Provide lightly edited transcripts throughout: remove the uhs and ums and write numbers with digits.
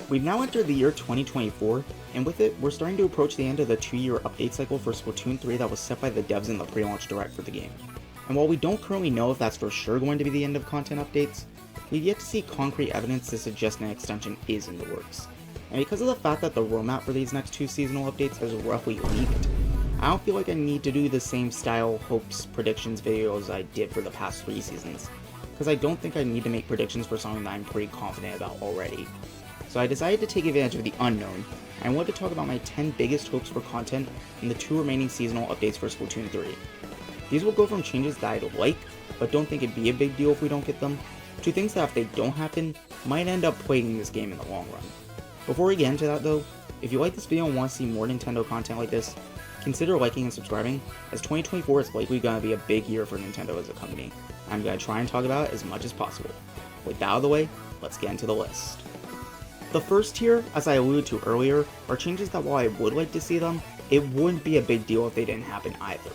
We've now entered the year 2024, and with it, we're starting to approach the end of the 2-year update cycle for Splatoon 3 that was set by the devs in the pre-launch direct for the game. And while we don't currently know if that's for sure going to be the end of content updates, we've yet to see concrete evidence to suggest an extension is in the works. And because of the fact that the roadmap for these next 2 seasonal updates is roughly leaked, I don't feel like I need to do the same style hopes predictions videos I did for the past 3 seasons, because I don't think I need to make predictions for something that I'm pretty confident about already. So I decided to take advantage of the unknown, and I wanted to talk about my 10 biggest hopes for content in the 2 remaining seasonal updates for Splatoon 3. These will go from changes that I'd like, but don't think it'd be a big deal if we don't get them, to things that if they don't happen, might end up plaguing this game in the long run. Before we get into that though, if you like this video and want to see more Nintendo content like this, consider liking and subscribing, as 2024 is likely going to be a big year for Nintendo as a company. I'm going to try and talk about it as much as possible. With that out of the way, let's get into the list. The first tier, as I alluded to earlier, are changes that while I would like to see them, it wouldn't be a big deal if they didn't happen either.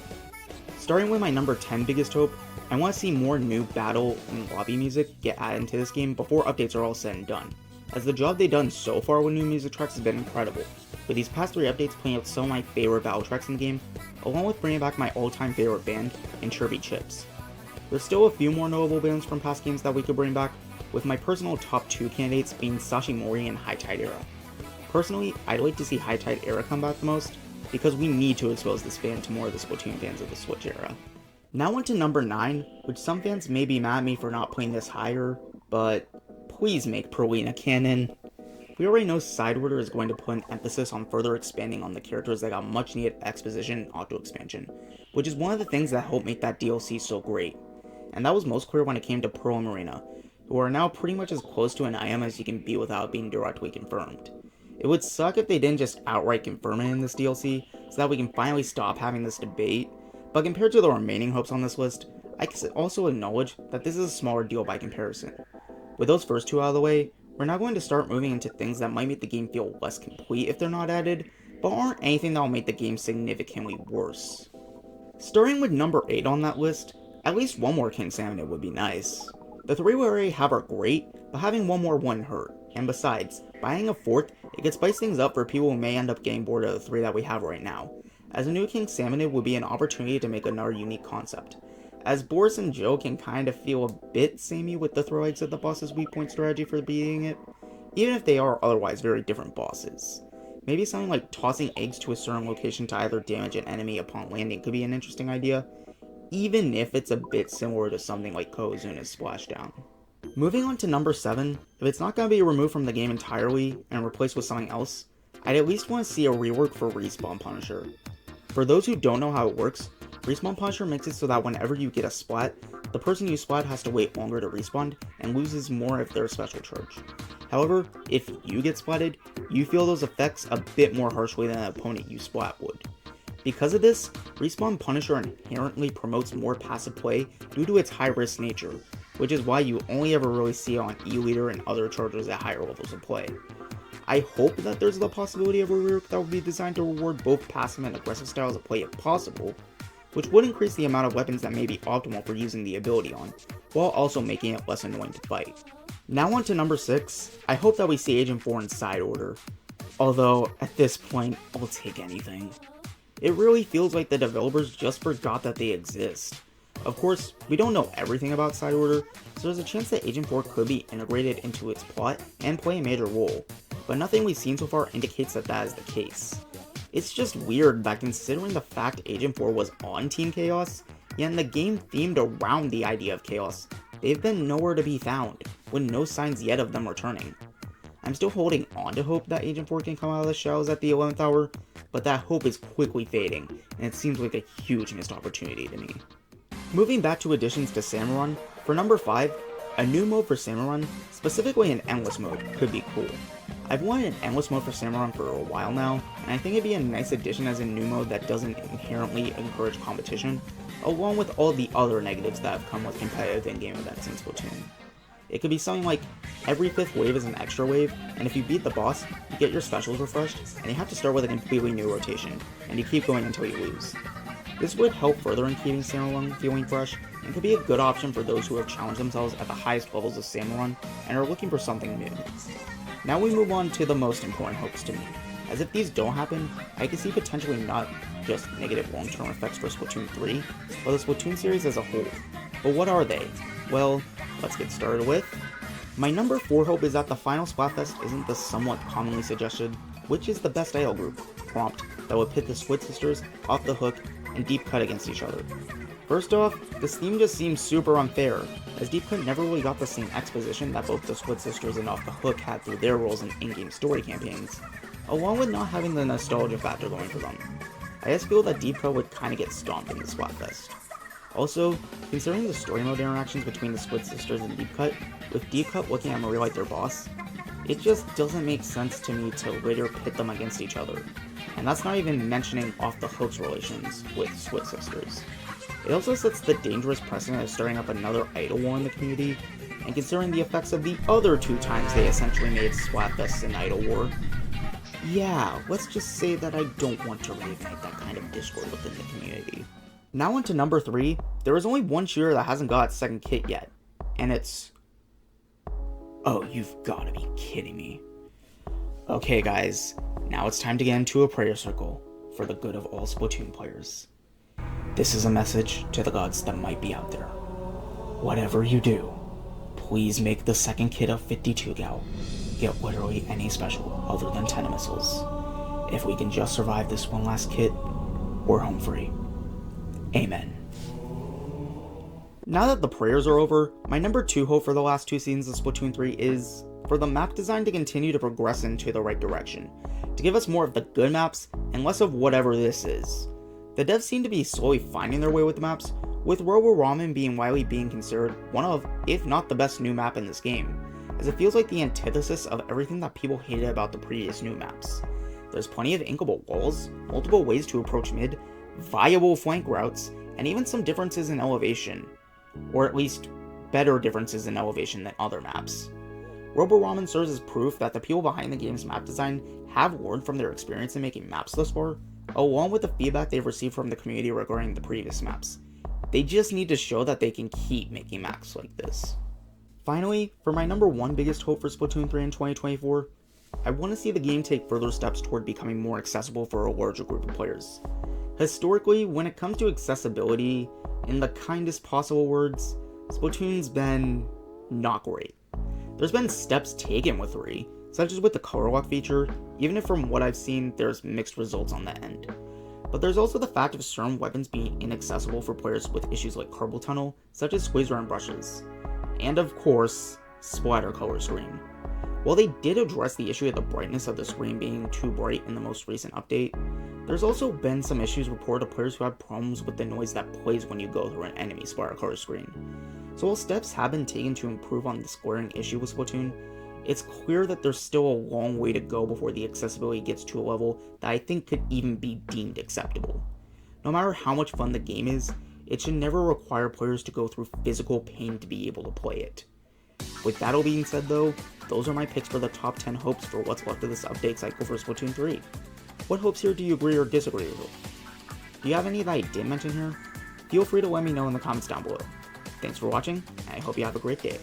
Starting with my number 10 biggest hope, I want to see more new battle and lobby music get added into this game before updates are all said and done, as the job they've done so far with new music tracks has been incredible, with these past 3 updates playing out some of my favorite battle tracks in the game, along with bringing back my all-time favorite band in Chirpy Chips. There's still a few more notable bands from past games that we could bring back, with my personal top 2 candidates being Sashimori and High Tide Era. Personally, I'd like to see High Tide Era come back the most, because we need to expose this band to more of the Splatoon fans of the Switch era. Now on to number 9, which some fans may be mad at me for not putting this higher, but please make Marina canon. We already know Side Order is going to put an emphasis on further expanding on the characters that got much needed exposition and auto expansion, which is one of the things that helped make that DLC so great. And that was most clear when it came to Pearl and Marina, who are now pretty much as close to an IM as you can be without being directly confirmed. It would suck if they didn't just outright confirm it in this DLC, so that we can finally stop having this debate, but compared to the remaining hopes on this list, I can also acknowledge that this is a smaller deal by comparison. With those first 2 out of the way, we're now going to start moving into things that might make the game feel less complete if they're not added, but aren't anything that will make the game significantly worse. Starting with number 8 on that list, at least one more King Salmonid would be nice. The 3 we already have are great, but having one more wouldn't hurt, and besides, by adding a 4th, it could spice things up for people who may end up getting bored of the 3 that we have right now, as a new King Salmonid would be an opportunity to make another unique concept, as Boris and Joe can kind of feel a bit samey with the throw eggs at the boss's weak point strategy for beating it, even if they are otherwise very different bosses. Maybe something like tossing eggs to a certain location to either damage an enemy upon landing could be an interesting idea, even if it's a bit similar to something like Kozuna's Splashdown. Moving on to number 7, if it's not going to be removed from the game entirely and replaced with something else, I'd at least want to see a rework for Respawn Punisher. For those who don't know how it works, Respawn Punisher makes it so that whenever you get a splat, the person you splat has to wait longer to respawn and loses more if they're a special charge. However, if you get splatted, you feel those effects a bit more harshly than an opponent you splat would. Because of this, Respawn Punisher inherently promotes more passive play due to its high-risk nature, which is why you only ever really see it on E-Leader and other chargers at higher levels of play. I hope that there's the possibility of a rework that will be designed to reward both passive and aggressive styles of play if possible, which would increase the amount of weapons that may be optimal for using the ability on, while also making it less annoying to fight. Now on to number 6, I hope that we see Agent 4 in Side Order, although at this point, I'll take anything. It really feels like the developers just forgot that they exist. Of course, we don't know everything about Side Order, so there's a chance that Agent 4 could be integrated into its plot and play a major role, but nothing we've seen so far indicates that that is the case. It's just weird that considering the fact Agent 4 was on Team Chaos, yet in the game themed around the idea of Chaos, they've been nowhere to be found, with no signs yet of them returning. I'm still holding on to hope that Agent 4 can come out of the shells at the 11th hour, but that hope is quickly fading, and it seems like a huge missed opportunity to me. Moving back to additions to Salmon Run, for number 5, a new mode for Salmon Run, specifically an endless mode, could be cool. I've wanted an endless mode for Salmon Run for a while now, and I think it'd be a nice addition as a new mode that doesn't inherently encourage competition, along with all the other negatives that have come with competitive in-game events in Splatoon. It could be something like, every 5th wave is an extra wave, and if you beat the boss, you get your specials refreshed, and you have to start with a completely new rotation, and you keep going until you lose. This would help further in keeping Salmon Run feeling fresh, and could be a good option for those who have challenged themselves at the highest levels of Salmon Run and are looking for something new. Now we move on to the most important hopes to me, as if these don't happen, I can see potentially not just negative long-term effects for Splatoon 3, but the Splatoon series as a whole. But what are they? Well, let's get started with... My number 4 hope is that the final Splatfest isn't the somewhat commonly suggested, which is the best idol group, prompt, that would pit the Squid Sisters, Off the Hook, and Deep Cut against each other. First off, this theme just seems super unfair, as Deep Cut never really got the same exposition that both the Squid Sisters and Off the Hook had through their roles in in-game story campaigns, along with not having the nostalgia factor going for them. I just feel that Deep Cut would kinda get stomped in the Splatfest. Also, considering the story mode interactions between the Squid Sisters and Deep Cut, with Deep Cut looking at Marina like their boss, it just doesn't make sense to me to later pit them against each other. And that's not even mentioning Off the Hook's relations with Squid Sisters. It also sets the dangerous precedent of starting up another idol war in the community, and considering the effects of the other 2 times they essentially made Splatfest an idol war, yeah, let's just say that I don't want to reignite that kind of discord within the community. Now on to number 3, there is only one shooter that hasn't got its second kit yet, and it's... Oh, you've gotta be kidding me. Okay guys, now it's time to get into a prayer circle for the good of all Splatoon players. This is a message to the gods that might be out there. Whatever you do, please make the second kit of 52 Gal get literally any special other than 10 missiles. If we can just survive this one last kit, we're home free. Amen. Now that the prayers are over, my number 2 hope for the last 2 seasons of Splatoon 3 is for the map design to continue to progress into the right direction, to give us more of the good maps and less of whatever this is. The devs seem to be slowly finding their way with the maps, with Robo Ramen being widely being considered one of, if not the best new map in this game, as it feels like the antithesis of everything that people hated about the previous new maps. There's plenty of inkable walls, multiple ways to approach mid, viable flank routes, and even some differences in elevation, or at least better differences in elevation than other maps. Robo Ramen serves as proof that the people behind the game's map design have learned from their experience in making maps thus far, along with the feedback they've received from the community regarding the previous maps. They just need to show that they can keep making maps like this. Finally, for my number 1 biggest hope for Splatoon 3 in 2024, I want to see the game take further steps toward becoming more accessible for a larger group of players. Historically, when it comes to accessibility, in the kindest possible words, Splatoon's been not great. There's been steps taken with 3, such as with the color lock feature, even if from what I've seen there's mixed results on the end. But there's also the fact of certain weapons being inaccessible for players with issues like carpal tunnel, such as squeeze around brushes. And of course, splatter color screen. While they did address the issue of the brightness of the screen being too bright in the most recent update, there's also been some issues reported of players who have problems with the noise that plays when you go through an enemy splatter color screen. So while steps have been taken to improve on this glaring issue with Splatoon, it's clear that there's still a long way to go before the accessibility gets to a level that I think could even be deemed acceptable. No matter how much fun the game is, it should never require players to go through physical pain to be able to play it. With that all being said though, those are my picks for the top 10 hopes for what's left of this update cycle for Splatoon 3. What hopes here do you agree or disagree with? Do you have any that I didn't mention here? Feel free to let me know in the comments down below. Thanks for watching, and I hope you have a great day.